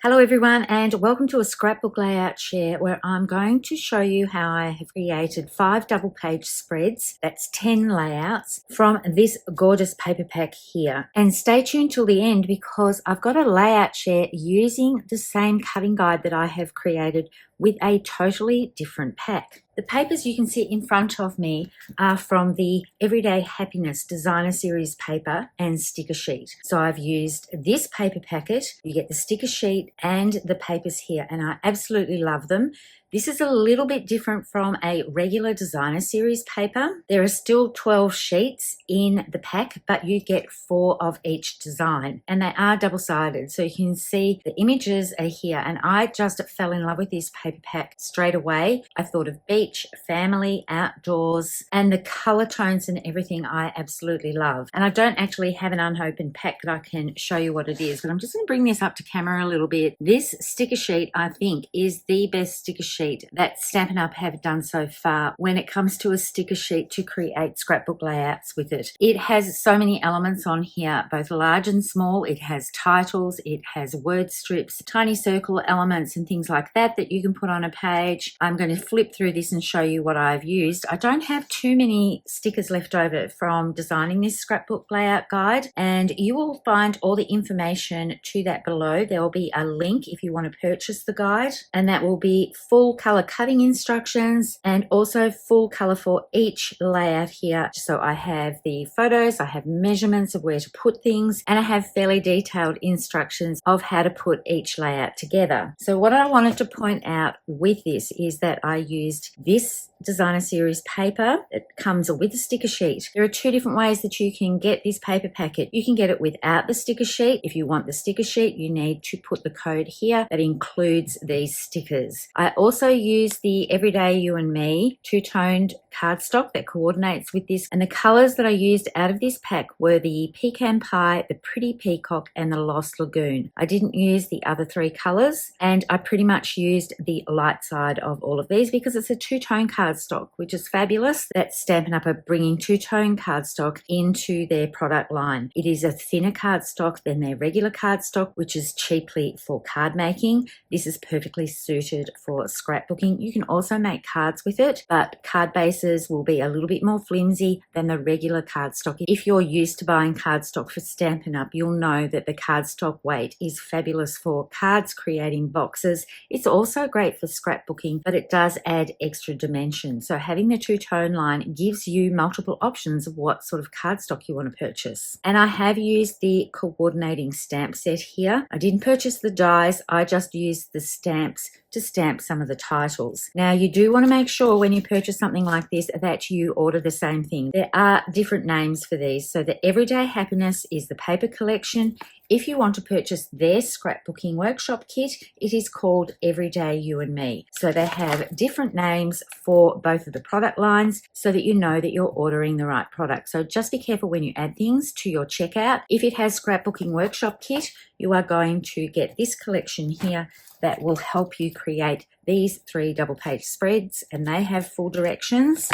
Hello everyone, and welcome to a scrapbook layout share where I'm going to show you how I have created 5 double page spreads, that's 10 layouts, from this gorgeous paper pack here. And stay tuned till the end because I've got a layout share using the same cutting guide that I have created with a totally different pack. The papers you can see in front of me are from the Everyday Happiness Designer Series paper and sticker sheet. So I've used this paper packet. You get the sticker sheet and the papers here, and I absolutely love them. This is a little bit different from a regular designer series paper. There are still 12 sheets in the pack, but you get 4 of each design, and they are double-sided. So you can see the images are here, and I just fell in love with this paper pack straight away. I thought of beach, family, outdoors, and the color tones and everything I absolutely love. And I don't actually have an unopened pack that I can show you what it is, but I'm just going to bring this up to camera a little bit. This sticker sheet, I think, is the best sticker sheet that Stampin' Up have done so far when it comes to a sticker sheet to create scrapbook layouts with it. It has so many elements on here, both large and small. It has titles, it has word strips, tiny circle elements and things like that that you can put on a page. I'm going to flip through this and show you what I've used. I don't have too many stickers left over from designing this scrapbook layout guide, and you will find all the information to that below. There will be a link if you want to purchase the guide, and that will be full color cutting instructions and also full color for each layout here. So I have the photos, I have measurements of where to put things, and I have fairly detailed instructions of how to put each layout together. So what I wanted to point out with this is that I used this designer series paper. It comes with a sticker sheet. There are 2 different ways that you can get this paper packet. You can get it without the sticker sheet. If you want the sticker sheet, you need to put the code here that includes these stickers. I also use the Everyday You and Me two-toned cardstock that coordinates with this, and the colors that I used out of this pack were the Pecan Pie, the Pretty Peacock, and the Lost Lagoon. I didn't use the other 3 colors, and I pretty much used the light side of all of these because it's a two-tone cardstock, which is fabulous that Stampin' Up are bringing two-tone cardstock into their product line. It is a thinner cardstock than their regular cardstock, which is cheaply for card making. This is perfectly suited for scrapbooking. You can also make cards with it, but card bases will be a little bit more flimsy than the regular cardstock. If you're used to buying cardstock for Stampin' Up, you'll know that the cardstock weight is fabulous for cards, creating boxes. It's also great for scrapbooking, but it does add extra dimension. So having the two-tone line gives you multiple options of what sort of cardstock you want to purchase. And I have used the coordinating stamp set here. I didn't purchase the dies, I just used the stamps to stamp some of the titles. Now you do want to make sure when you purchase something like this that you order the same thing. There are different names for these. So the Everyday Happiness is the paper collection. If you want to purchase their scrapbooking workshop kit, it is called Everyday You and Me. So they have different names for both of the product lines so that you know that you're ordering the right product. So just be careful when you add things to your checkout. If it has scrapbooking workshop kit, you are going to get this collection here that will help you create these 3 double page spreads, and they have full directions.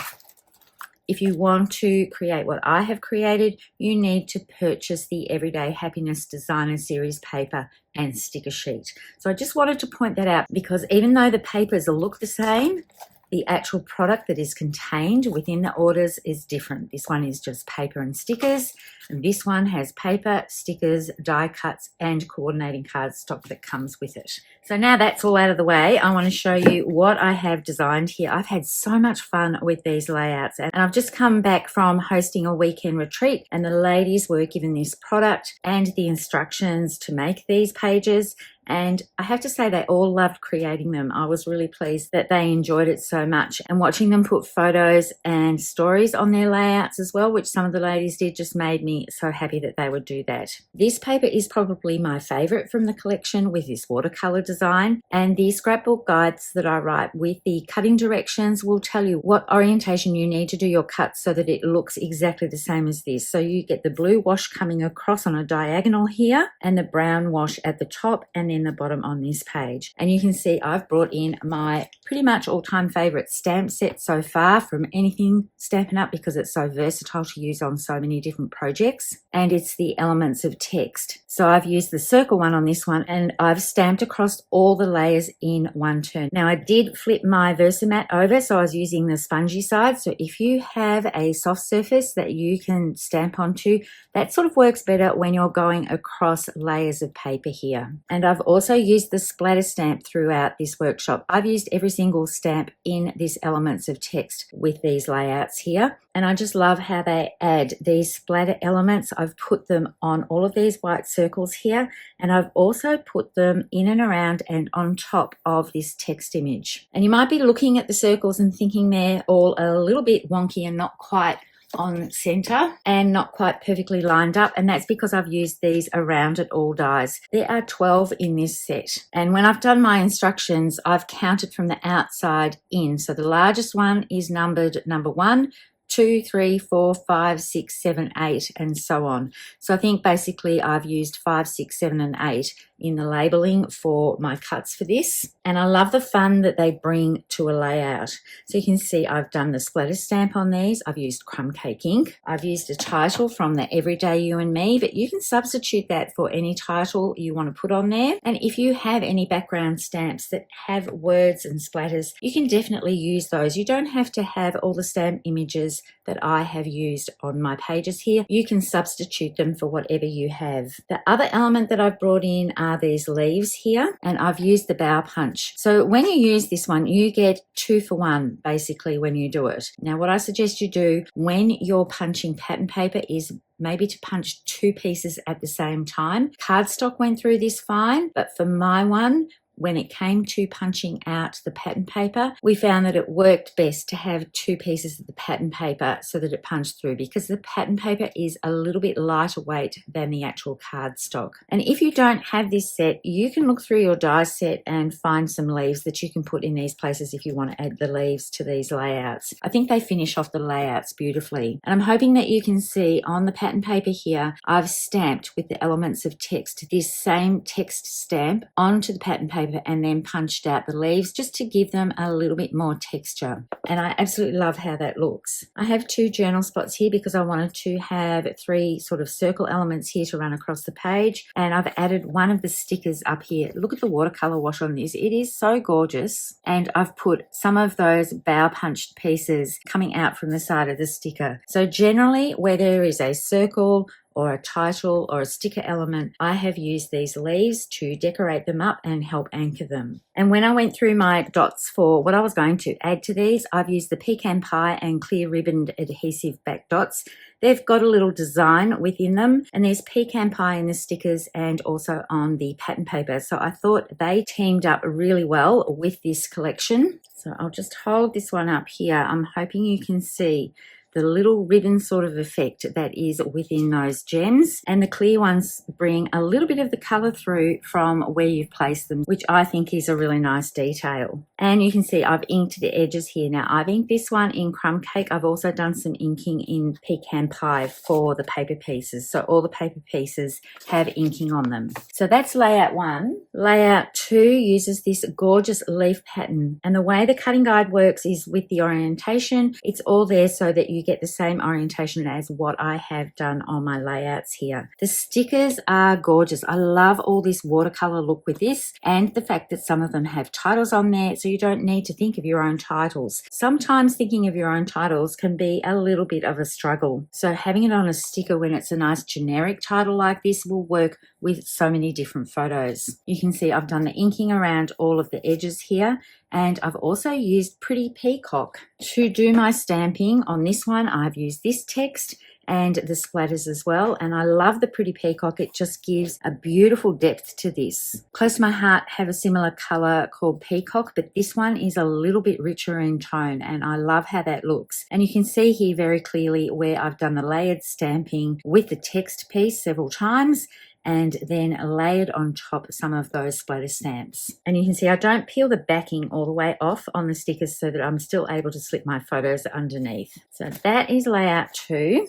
If you want to create what I have created, you need to purchase the Everyday Happiness Designer Series paper and sticker sheet. So I just wanted to point that out because even though the papers look the same, the actual product that is contained within the orders is different. This one is just paper and stickers, and this one has paper, stickers, die cuts, and coordinating cardstock that comes with it. So now that's all out of the way, I want to show you what I have designed here. I've had so much fun with these layouts, and I've just come back from hosting a weekend retreat, and the ladies were given this product and the instructions to make these pages. And I have to say they all loved creating them. I was really pleased that they enjoyed it so much, and watching them put photos and stories on their layouts as well, which some of the ladies did, just made me so happy that they would do that. This paper is probably my favorite from the collection with this watercolor design, and the scrapbook guides that I write with the cutting directions will tell you what orientation you need to do your cuts so that it looks exactly the same as this. So you get the blue wash coming across on a diagonal here and the brown wash at the top, and then in the bottom on this page. And you can see I've brought in my pretty much all-time favorite stamp set so far from anything Stampin' Up, because it's so versatile to use on so many different projects. And it's the Elements of Text. So I've used the circle one on this one, and I've stamped across all the layers in one turn. Now I did flip my Versamat over, so I was using the spongy side. So if you have a soft surface that you can stamp onto, that sort of works better when you're going across layers of paper here. And I've also used the splatter stamp throughout this workshop. I've used every single stamp in this Elements of Text with these layouts here. And I just love how they add these splatter elements. I've put them on all of these white circles here, and I've also put them in and around and on top of this text image. And you might be looking at the circles and thinking they're all a little bit wonky and not quite on center and not quite perfectly lined up, and that's because I've used these around it all dies. There are 12 in this set, and when I've done my instructions, I've counted from the outside in. So the largest one is numbered number 1, 2, 3, 4, 5, 6, 7, 8, and so on. So I think basically I've used 5, 6, 7, and 8 in the labeling for my cuts for this. And I love the fun that they bring to a layout. So you can see I've done the splatter stamp on these. I've used crumb cake ink. I've used a title from the Everyday You and Me, but you can substitute that for any title you want to put on there. And if you have any background stamps that have words and splatters, you can definitely use those. You don't have to have all the stamp images that I have used on my pages here. You can substitute them for whatever you have. The other element that I've brought in are these leaves here, and I've used the bow punch. So when you use this one, you get 2 for 1 basically when you do it. Now what I suggest you do when you're punching pattern paper is maybe to punch 2 pieces at the same time. Cardstock went through this fine, but for my one, when it came to punching out the pattern paper, we found that it worked best to have 2 pieces of the pattern paper so that it punched through, because the pattern paper is a little bit lighter weight than the actual cardstock. And if you don't have this set, you can look through your die set and find some leaves that you can put in these places if you want to add the leaves to these layouts. I think they finish off the layouts beautifully. And I'm hoping that you can see on the pattern paper here, I've stamped with the Elements of Text, this same text stamp onto the pattern paper and then punched out the leaves just to give them a little bit more texture. And I absolutely love how that looks. I have 2 journal spots here because I wanted to have 3 sort of circle elements here to run across the page, and I've added one of the stickers up here. Look at the watercolor wash on this. It is so gorgeous, and I've put some of those bow punched pieces coming out from the side of the sticker. So generally where there is a circle or a title or a sticker element, I have used these leaves to decorate them up and help anchor them. And when I went through my dots for what I was going to add to these, I've used the Pecan Pie and clear ribboned Adhesive-Backed dots. They've got a little design within them, and there's Pecan Pie in the stickers and also on the pattern paper. So I thought they teamed up really well with this collection. So I'll just hold this one up here. I'm hoping you can see the little ribbon sort of effect that is within those gems, and the clear ones bring a little bit of the color through from where you've placed them, which I think is a really nice detail. And you can see I've inked the edges here. Now I've inked this one in Crumb Cake. I've also done some inking in Pecan Pie for the paper pieces, so all the paper pieces have inking on them. So that's layout 1. Layout 2 uses this gorgeous leaf pattern, and the way the cutting guide works is with the orientation. It's all there so that you get the same orientation as what I have done on my layouts here. The stickers are gorgeous. I love all this watercolor look with this, and the fact that some of them have titles on there, so you don't need to think of your own titles. Sometimes thinking of your own titles can be a little bit of a struggle. So having it on a sticker when it's a nice generic title like this will work with so many different photos. You can see I've done the inking around all of the edges here, and I've also used Pretty Peacock. To do my stamping on this one, I've used this text and the splatters as well, and I love the Pretty Peacock. It just gives a beautiful depth to this. Close to my heart have a similar color called Peacock, but this one is a little bit richer in tone, and I love how that looks. And you can see here very clearly where I've done the layered stamping with the text piece several times, and then layered on top some of those splatter stamps. And you can see I don't peel the backing all the way off on the stickers so that I'm still able to slip my photos underneath. So that is layout 2.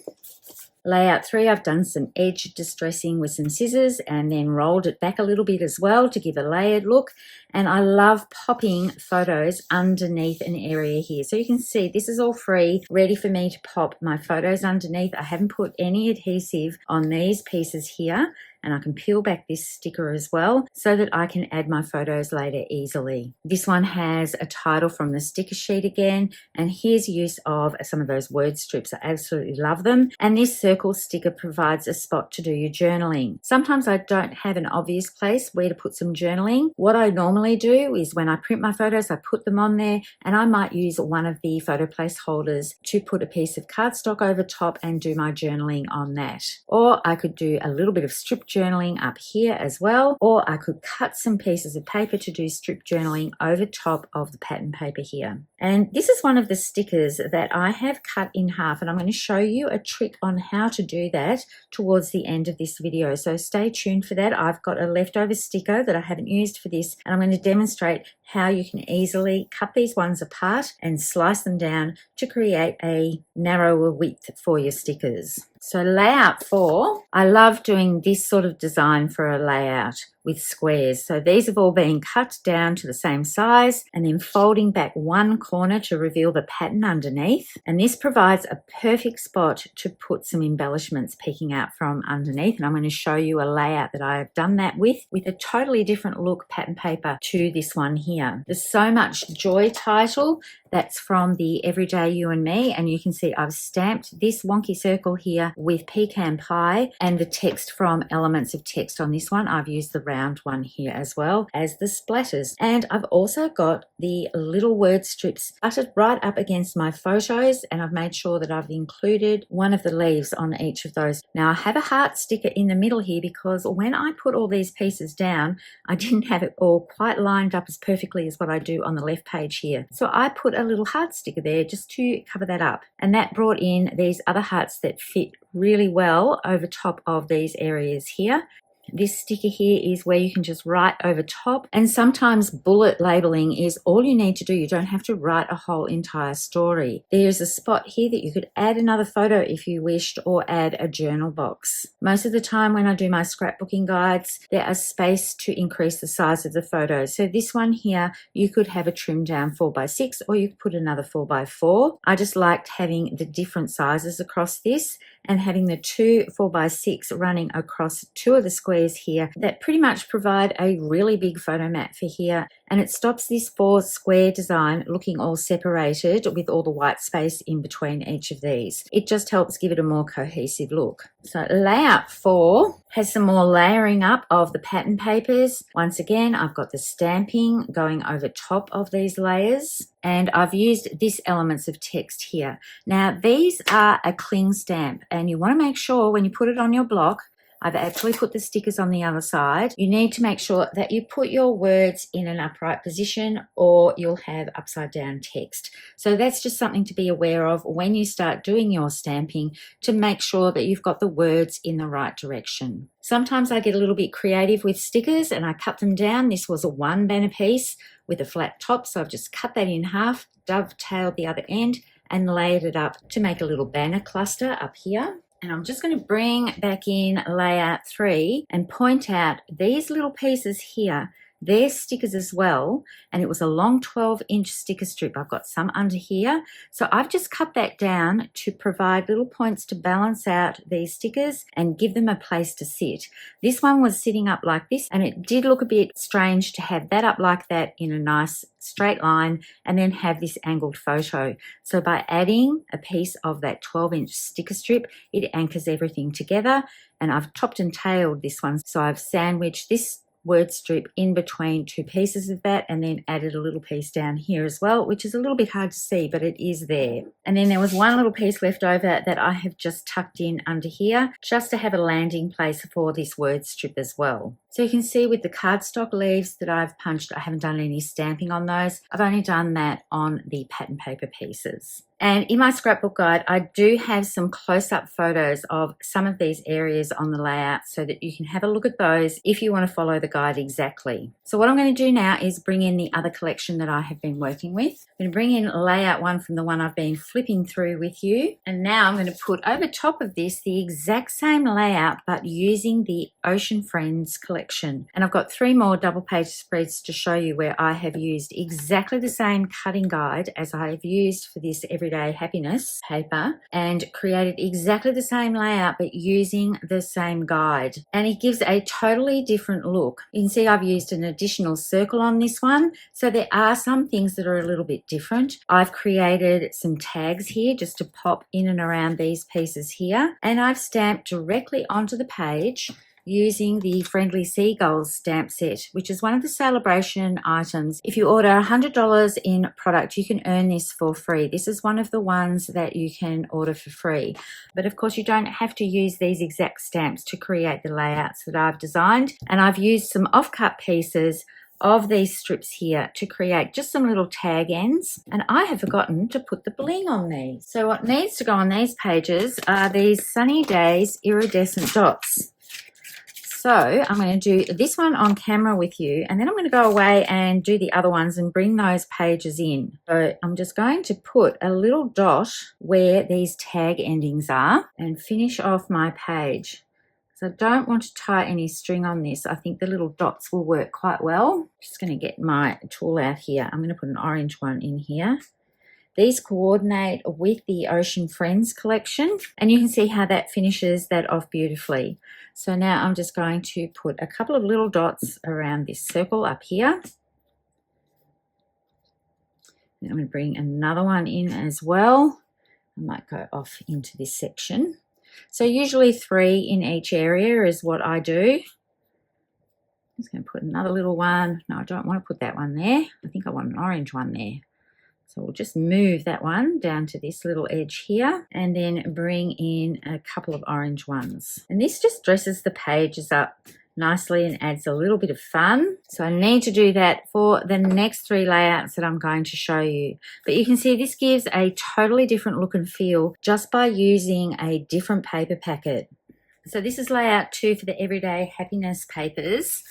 Layout 3, I've done some edge distressing with some scissors and then rolled it back a little bit as well to give a layered look. And I love popping photos underneath an area here. So you can see this is all free, ready for me to pop my photos underneath. I haven't put any adhesive on these pieces here. And I can peel back this sticker as well so that I can add my photos later easily. This one has a title from the sticker sheet again, and here's use of some of those word strips. I absolutely love them. And this circle sticker provides a spot to do your journaling. Sometimes I don't have an obvious place where to put some journaling. What I normally do is when I print my photos, I put them on there, and I might use one of the photo placeholders to put a piece of cardstock over top and do my journaling on that. Or I could do a little bit of strip journaling up here as well, or I could cut some pieces of paper to do strip journaling over top of the pattern paper here. And this is one of the stickers that I have cut in half, and I'm going to show you a trick on how to do that towards the end of this video, so stay tuned for that. I've got a leftover sticker that I haven't used for this, and I'm going to demonstrate how you can easily cut these ones apart and slice them down to create a narrower width for your stickers. So layout 4, I love doing this sort of design for a layout with squares. So these have all been cut down to the same size and then folding back one corner to reveal the pattern underneath. And this provides a perfect spot to put some embellishments peeking out from underneath. And I'm going to show you a layout that I have done that with a totally different look pattern paper to this one here. The So Much Joy title, that's from the Everyday You and Me, and you can see I've stamped this wonky circle here with pecan pie, and the text from Elements of Text on this one. I've used the round one here as well as the splatters, and I've also got the little word strips butted right up against my photos, and I've made sure that I've included one of the leaves on each of those. Now I have a heart sticker in the middle here because when I put all these pieces down, I didn't have it all quite lined up as perfectly as what I do on the left page here. So I put a little heart sticker there just to cover that up, and that brought in these other hearts that fit really well over top of these areas here. This sticker here is where you can just write over top, and sometimes bullet labeling is all you need to do. You don't have to write a whole entire story. There's a spot here that you could add another photo if you wished, or add a journal box. Most of the time when I do my scrapbooking guides, there is space to increase the size of the photos. So this one here, you could have a trimmed down 4x6, or you could put another 4x4. I just liked having the different sizes across this, and having the two 4x6 running across two of the squares here that pretty much provide a really big photo mat for here, and it stops this 4 square design looking all separated with all the white space in between each of these. It just helps give it a more cohesive look. So layout 4 has some more layering up of the pattern papers. Once again, I've got the stamping going over top of these layers, and I've used this Elements of Text here. Now these are a cling stamp, and you want to make sure when you put it on your block, I've actually put the stickers on the other side, you need to make sure that you put your words in an upright position or you'll have upside down text. So that's just something to be aware of when you start doing your stamping, to make sure that you've got the words in the right direction. Sometimes I get a little bit creative with stickers and I cut them down. This was a 1 banner piece with a flat top, so I've just cut that in half, dovetailed the other end and layered it up to make a little banner cluster up here. And I'm just going to bring back in layout 3 and point out these little pieces here. They're stickers as well, and it was a long 12-inch sticker strip. I've got some under here, so I've just cut that down to provide little points to balance out these stickers and give them a place to sit. This one was sitting up like this, and it did look a bit strange to have that up like that in a nice straight line and then have this angled photo. So by adding a piece of that 12-inch sticker strip, it anchors everything together, and I've topped and tailed this one. So I've sandwiched this word strip in between 2 pieces of that and then added a little piece down here as well, which is a little bit hard to see, but it is there. And then there was one little piece left over that I have just tucked in under here just to have a landing place for this word strip as well. So you can see with the cardstock leaves that I've punched, I haven't done any stamping on those. I've only done that on the pattern paper pieces. And in my scrapbook guide, I do have some close-up photos of some of these areas on the layout so that you can have a look at those if you want to follow the guide exactly. So what I'm going to do now is bring in the other collection that I have been working with. I'm going to bring in layout 1 from the one I've been flipping through with you. And now I'm going to put over top of this the exact same layout but using the Ocean Friends collection. And I've got 3 more double page spreads to show you where I have used exactly the same cutting guide as I have used for this Everyday Happiness paper and created exactly the same layout but using the same guide, and it gives a totally different look. You can see I've used an additional circle on this one, so there are some things that are a little bit different. I've created some tags here just to pop in and around these pieces here, and I've stamped directly onto the page using the Friendly Seagulls stamp set, which is one of the celebration items. If you order $100 in product, you can earn this for free. This is one of the ones that you can order for free. But of course, you don't have to use these exact stamps to create the layouts that I've designed. And I've used some off-cut pieces of these strips here to create just some little tag ends, and I have forgotten to put the bling on these. So what needs to go on these pages are these Sunny Days iridescent dots. So I'm going to do this one on camera with you, and then I'm going to go away and do the other ones and bring those pages in. So I'm just going to put a little dot where these tag endings are and finish off my page. So I don't want to tie any string on this. I think the little dots will work quite well. Just going to get my tool out here. I'm going to put an orange one in here. These coordinate with the Ocean Friends collection, and you can see how that finishes that off beautifully. So now I'm just going to put a couple of little dots around this circle up here. And I'm going to bring another one in as well. I might go off into this section. So usually 3 in each area is what I do. I'm just going to put another little one. No, I don't want to put that one there. I think I want an orange one there. So we'll just move that one down to this little edge here and then bring in a couple of orange ones. And this just dresses the pages up nicely and adds a little bit of fun. So I need to do that for the next 3 layouts that I'm going to show you. But you can see this gives a totally different look and feel just by using a different paper packet. So this is layout 2 for the Everyday Happiness papers.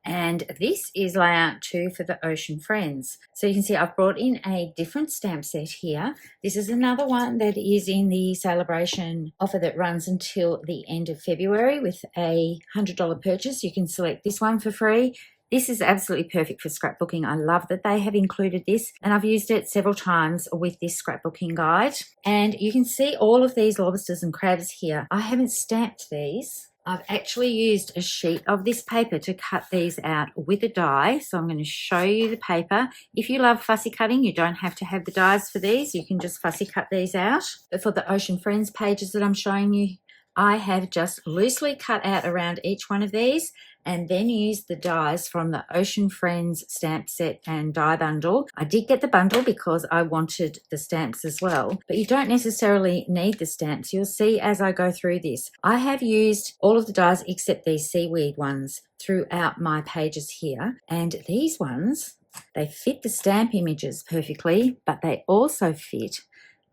And this is layout 2 for the Ocean Friends. So you can see I've brought in a different stamp set here. This is another one that is in the celebration offer that runs until the end of February with a $100 purchase. You can select this one for free. This is absolutely perfect for scrapbooking. I love that they have included this, and I've used it several times with this scrapbooking guide. And you can see all of these lobsters and crabs here. I haven't stamped these. I've actually used a sheet of this paper to cut these out with a die. So I'm going to show you the paper. If you love fussy cutting, you don't have to have the dies for these. You can just fussy cut these out. But for the Ocean Friends pages that I'm showing you, I have just loosely cut out around each one of these and then used the dies from the Ocean Friends stamp set and die bundle. I did get the bundle because I wanted the stamps as well, but you don't necessarily need the stamps. You'll see as I go through this. I have used all of the dies except these seaweed ones throughout my pages here, and these ones, they fit the stamp images perfectly, but they also fit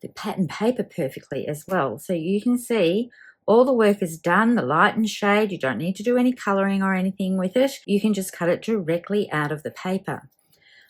the pattern paper perfectly as well. So you can see all the work is done, the light and shade. You don't need to do any colouring or anything with it. You can just cut it directly out of the paper.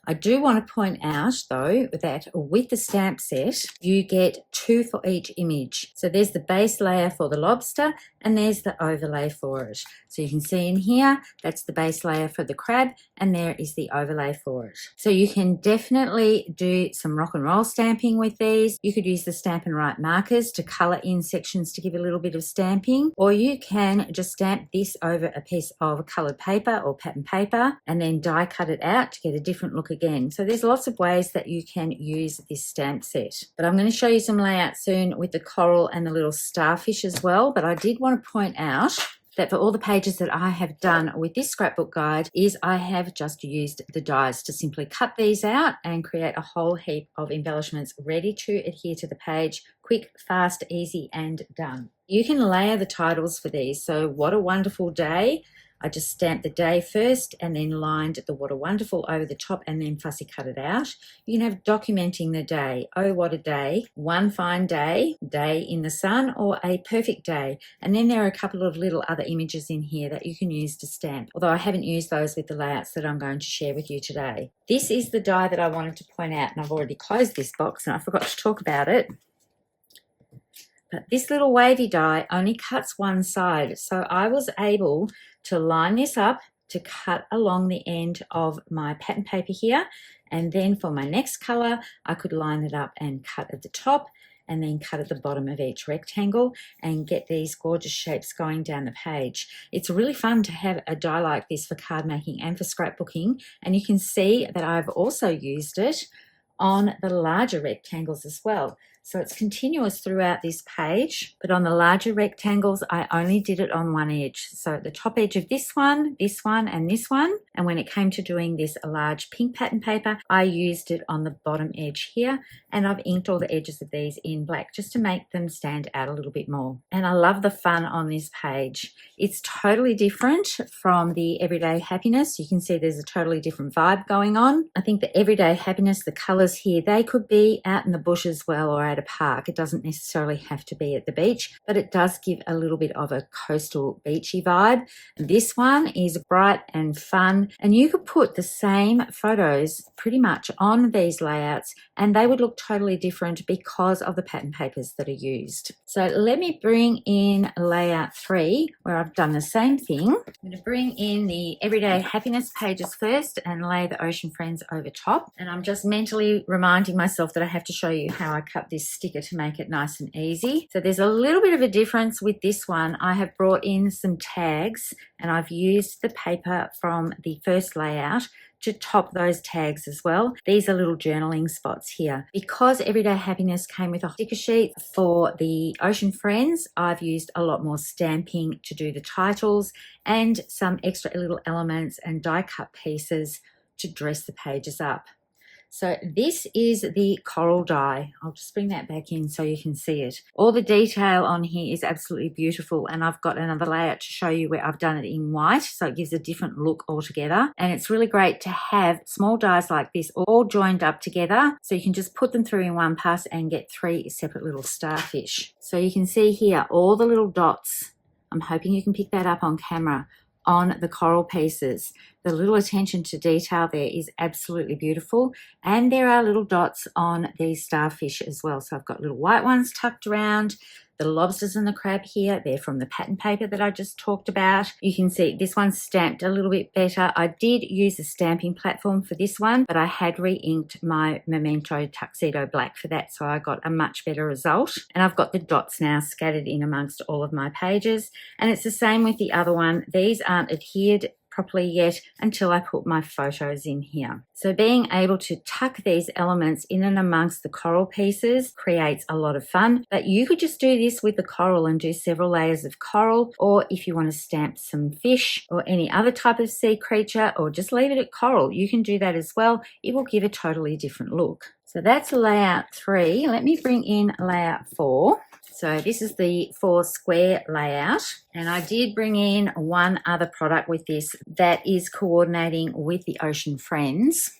I do want to point out, though, that with the stamp set, you get 2 for each image. So there's the base layer for the lobster, and there's the overlay for it. So you can see in here, that's the base layer for the crab, and there is the overlay for it. So you can definitely do some rock and roll stamping with these. You could use the Stampin' Right markers to colour in sections to give a little bit of stamping, or you can just stamp this over a piece of coloured paper or pattern paper, and then die cut it out to get a different look again. So there's lots of ways that you can use this stamp set. But I'm going to show you some layouts soon with the coral and the little starfish as well. But I did want to point out that for all the pages that I have done with this scrapbook guide is I have just used the dies to simply cut these out and create a whole heap of embellishments ready to adhere to the page. Quick, fast, easy, and done. You can layer the titles for these. So what a wonderful day. I just stamped the day first and then lined the What a Wonderful over the top and then fussy cut it out. You can have documenting the day. Oh, what a day. One fine day, day in the sun, or a perfect day. And then there are a couple of little other images in here that you can use to stamp, although I haven't used those with the layouts that I'm going to share with you today. This is the die that I wanted to point out, and I've already closed this box and I forgot to talk about it. But this little wavy die only cuts one side, so I was able to line this up to cut along the end of my pattern paper here, and then for my next color I could line it up and cut at the top and then cut at the bottom of each rectangle and get these gorgeous shapes going down the page. It's really fun to have a die like this for card making and for scrapbooking, and you can see that I've also used it on the larger rectangles as well. So it's continuous throughout this page, but on the larger rectangles, I only did it on one edge. So the top edge of this one, and this one. And when it came to doing this large pink pattern paper, I used it on the bottom edge here. And I've inked all the edges of these in black just to make them stand out a little bit more. And I love the fun on this page. It's totally different from the Everyday Happiness. You can see there's a totally different vibe going on. I think the Everyday Happiness, the colors here, they could be out in the bush as well, or at a park. It doesn't necessarily have to be at the beach, but it does give a little bit of a coastal beachy vibe. This one is bright and fun, and you could put the same photos pretty much on these layouts and they would look totally different because of the pattern papers that are used. So let me bring in layout 3 where I've done the same thing. I'm going to bring in the Everyday Happiness pages first and lay the Ocean Friends over top, and I'm just mentally reminding myself that I have to show you how I cut this sticker to make it nice and easy. So there's a little bit of a difference with this one. I have brought in some tags and I've used the paper from the first layout to top those tags as well. These are little journaling spots here. Because Everyday Happiness came with a sticker sheet for the Ocean Friends, I've used a lot more stamping to do the titles and some extra little elements and die cut pieces to dress the pages up. So this is the coral die. I'll just bring that back in so you can see it. All the detail on here is absolutely beautiful, and I've got another layout to show you where I've done it in white, so it gives a different look altogether. And it's really great to have small dies like this all joined up together, so you can just put them through in one pass and get 3 separate little starfish. So you can see here all the little dots. I'm hoping you can pick that up on camera on the coral pieces. The little attention to detail there is absolutely beautiful, and there are little dots on these starfish as well. So I've got little white ones tucked around. The lobsters and the crab here, they're from the pattern paper that I just talked about. You can see this one's stamped a little bit better. I did use a stamping platform for this one, but I had re-inked my Memento Tuxedo black for that, so I got a much better result. And I've got the dots now scattered in amongst all of my pages. And it's the same with the other one. These aren't adhered properly yet until I put my photos in here. So being able to tuck these elements in and amongst the coral pieces creates a lot of fun, but you could just do this with the coral and do several layers of coral, or if you want to stamp some fish or any other type of sea creature, or just leave it at coral, you can do that as well. It will give a totally different look. So that's layout 3. Let me bring in layout 4. So this is the 4 square layout, and I did bring in one other product with this that is coordinating with the Ocean Friends,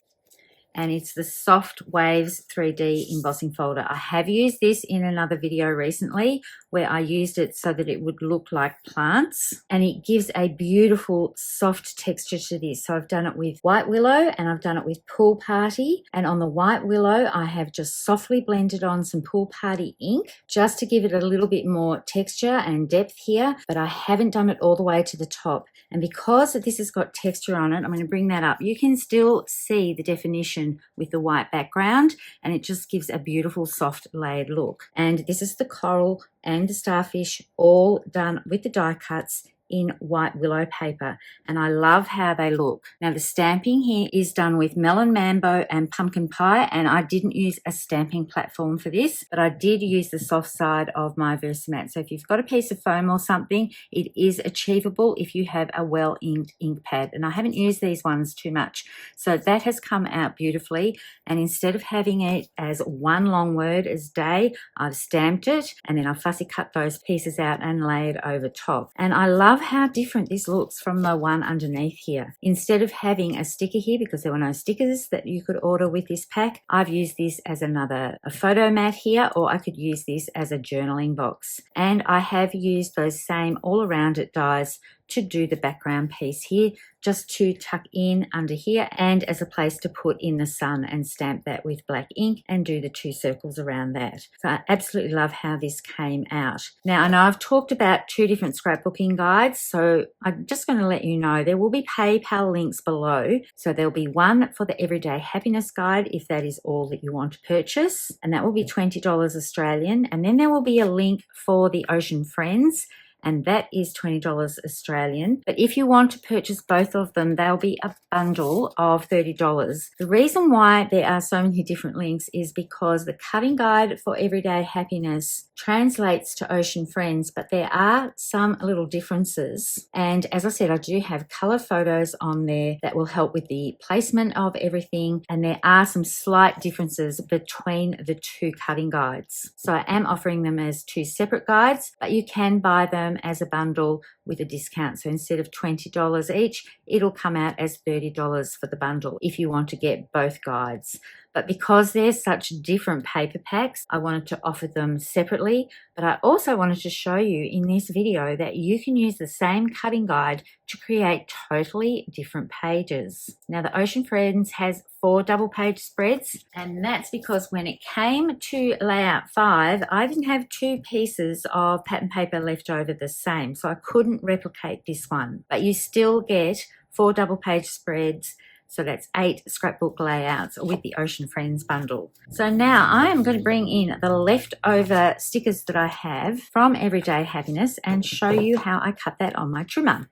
and it's the Soft Waves 3D embossing folder. I have used this in another video recently where I used it so that it would look like plants, and it gives a beautiful soft texture to this. So I've done it with White Willow and I've done it with Pool Party, and on the White Willow I have just softly blended on some Pool Party ink just to give it a little bit more texture and depth here, but I haven't done it all the way to the top. And because this has got texture on it, I'm going to bring that up. You can still see the definition with the white background, and it just gives a beautiful soft layered look. And this is the coral and the starfish all done with the die cuts in White Willow paper, and I love how they look. Now the stamping here is done with Melon, Mambo and Pumpkin Pie, and I didn't use a stamping platform for this, but I did use the soft side of my Versamat. So if you've got a piece of foam or something, it is achievable if you have a well-inked ink pad, and I haven't used these ones too much. So that has come out beautifully, and instead of having it as one long word as day, I've stamped it and then I fussy cut those pieces out and laid over top. And I love love how different this looks from the one underneath here. Instead of having a sticker here, because there were no stickers that you could order with this pack, I've used this as a photo mat here, or I could use this as a journaling box. And I have used those same all around it dies to do the background piece here, just to tuck in under here and as a place to put in the sun and stamp that with black ink and do the 2 circles around that. So I absolutely love how this came out. Now I know I've talked about 2 different scrapbooking guides, so I'm just going to let you know there will be PayPal links below. So there'll be one for the Everyday Happiness Guide if that is all that you want to purchase, and that will be $20 Australian, and then there will be a link for the Ocean Friends, and that is $20 Australian. But if you want to purchase both of them, they'll be a bundle of $30. The reason why there are so many different links is because the cutting guide for Everyday Happiness translates to Ocean Friends, but there are some little differences. And as I said, I do have color photos on there that will help with the placement of everything. And there are some slight differences between the 2 cutting guides. So I am offering them as 2 separate guides, but you can buy them as a bundle with a discount. So instead of $20 each, it'll come out as $30 for the bundle if you want to get both guides. But because they're such different paper packs, I wanted to offer them separately. But I also wanted to show you in this video that you can use the same cutting guide to create totally different pages. Now the Ocean Friends has 4 double page spreads, and that's because when it came to layout 5, I didn't have 2 pieces of pattern paper left over the same, so I couldn't replicate this one. But you still get 4 double page spreads. So that's 8 scrapbook layouts with the Ocean Friends bundle. So now I am going to bring in the leftover stickers that I have from Everyday Happiness and show you how I cut that on my trimmer.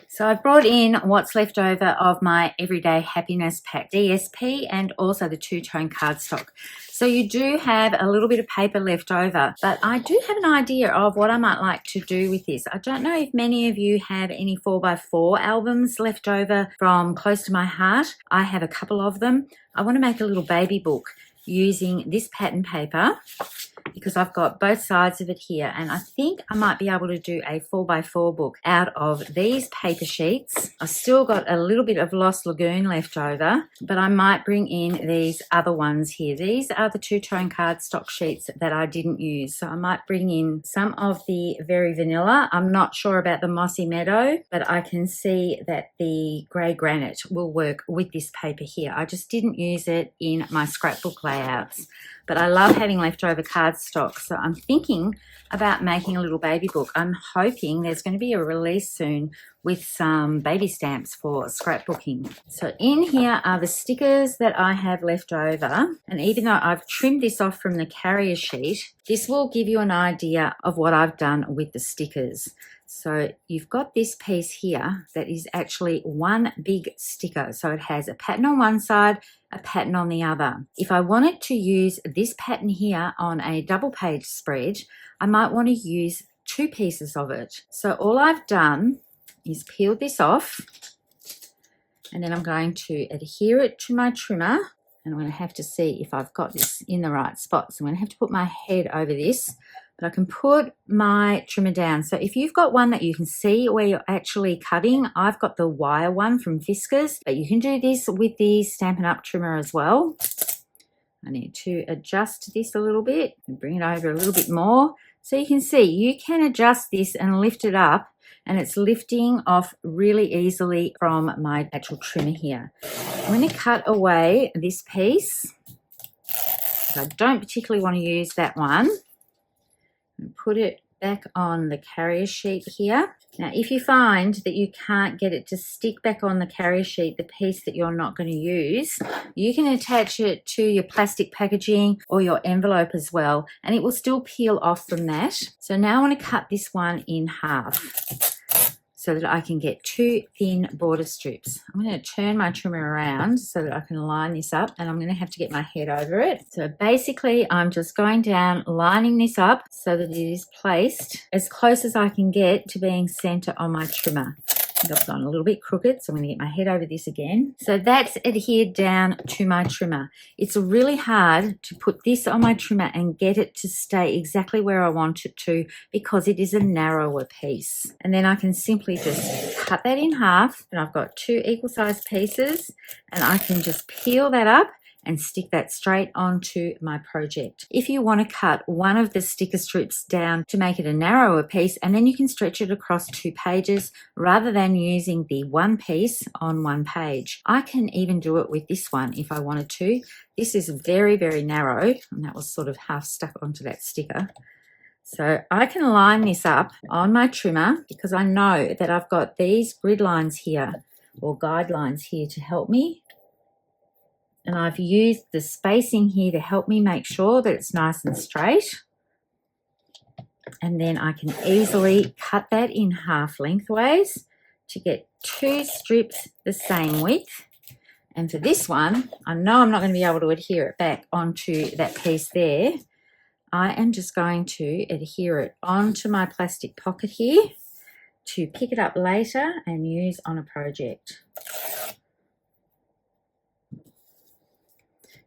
So I've brought in what's left over of my Everyday Happiness pack DSP and also the 2-tone cardstock. So you do have a little bit of paper left over, but I do have an idea of what I might like to do with this. I don't know if many of you have any 4x4 albums left over from Close to My Heart. I have a couple of them. I want to make a little baby book using this pattern paper because I've got both sides of it here, and I think I might be able to do a 4x4 book out of these paper sheets. I've still got a little bit of Lost Lagoon left over, but I might bring in these other ones here. These are the 2-tone cardstock sheets that I didn't use, so I might bring in some of the Very Vanilla. I'm not sure about the Mossy Meadow, but I can see that the Grey Granite will work with this paper here. I just didn't use it in my scrapbook layouts. But I love having leftover cardstock, so I'm thinking about making a little baby book. I'm hoping there's going to be a release soon with some baby stamps for scrapbooking. So in here are the stickers that I have left over, and even though I've trimmed this off from the carrier sheet, this will give you an idea of what I've done with the stickers. So you've got this piece here that is actually one big sticker. So it has a pattern on one side, a pattern on the other. If I wanted to use this pattern here on a double page spread, I might want to use 2 pieces of it. So all I've done is peeled this off, and then I'm going to adhere it to my trimmer, and I'm going to have to see if I've got this in the right spot. So I'm going to have to put my head over this, but I can put my trimmer down. So if you've got one that you can see where you're actually cutting, I've got the wire one from Fiskars, but you can do this with the Stampin' Up trimmer as well. I need to adjust this a little bit and bring it over a little bit more. So you can see you can adjust this and lift it up, and it's lifting off really easily from my actual trimmer here. I'm going to cut away this piece. I don't particularly want to use that one. And put it back on the carrier sheet here. Now, if you find that you can't get it to stick back on the carrier sheet, the piece that you're not going to use, you can attach it to your plastic packaging or your envelope as well, and it will still peel off from that. So now I want to cut this one in half so that I can get 2 thin border strips. I'm going to turn my trimmer around so that I can line this up, and I'm going to have to get my head over it. So basically I'm just going down, lining this up so that it is placed as close as I can get to being center on my trimmer. think I've gone a little bit crooked, so I'm going to get my head over this again. So that's adhered down to my trimmer. It's really hard to put this on my trimmer and get it to stay exactly where I want it to because it is a narrower piece. And then I can simply just cut that in half, and I've got 2 equal sized pieces, and I can just peel that up and stick that straight onto my project. If you want to cut one of the sticker strips down to make it a narrower piece, and then you can stretch it across 2 pages rather than using the one piece on one page. I can even do it with this one if I wanted to. This is very, very narrow, and that was sort of half stuck onto that sticker. So I can line this up on my trimmer because I know that I've got these grid lines here or guidelines here to help me. And I've used the spacing here to help me make sure that it's nice and straight. And then I can easily cut that in half lengthways to get 2 strips the same width. And for this one, I know I'm not going to be able to adhere it back onto that piece there. I am just going to adhere it onto my plastic pocket here to pick it up later and use on a project.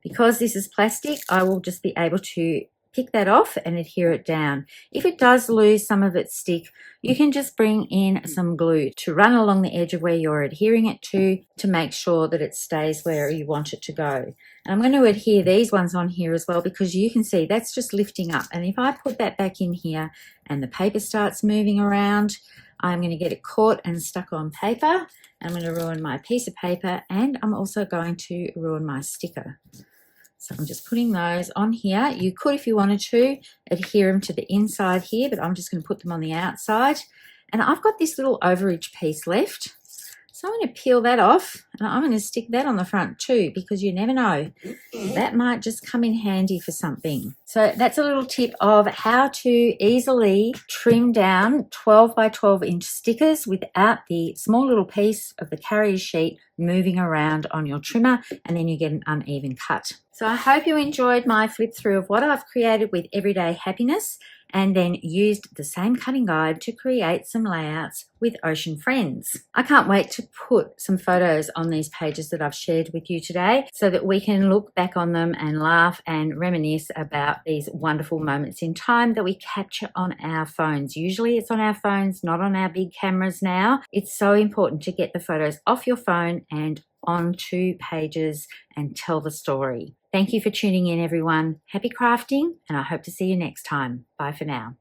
Because this is plastic, I will just be able to pick that off and adhere it down. If it does lose some of its stick, you can just bring in some glue to run along the edge of where you're adhering it to make sure that it stays where you want it to go. And I'm going to adhere these ones on here as well because you can see that's just lifting up. And if I put that back in here and the paper starts moving around, I'm going to get it caught and stuck on paper. I'm going to ruin my piece of paper, and I'm also going to ruin my sticker. So I'm just putting those on here. You could, if you wanted to, adhere them to the inside here, but I'm just going to put them on the outside. And I've got this little overage piece left. So I'm going to peel that off, and I'm going to stick that on the front too, because you never know. That might just come in handy for something. So that's a little tip of how to easily trim down 12 by 12 inch stickers without the small little piece of the carrier sheet moving around on your trimmer, and then you get an uneven cut. So I hope you enjoyed my flip through of what I've created with Everyday Happiness, and then used the same cutting guide to create some layouts with Ocean Friends. I can't wait to put some photos on these pages that I've shared with you today so that we can look back on them and laugh and reminisce about these wonderful moments in time that we capture on our phones. Usually it's on our phones, not on our big cameras now. It's so important to get the photos off your phone and onto pages and tell the story. Thank you for tuning in, everyone. Happy crafting, and I hope to see you next time. Bye for now.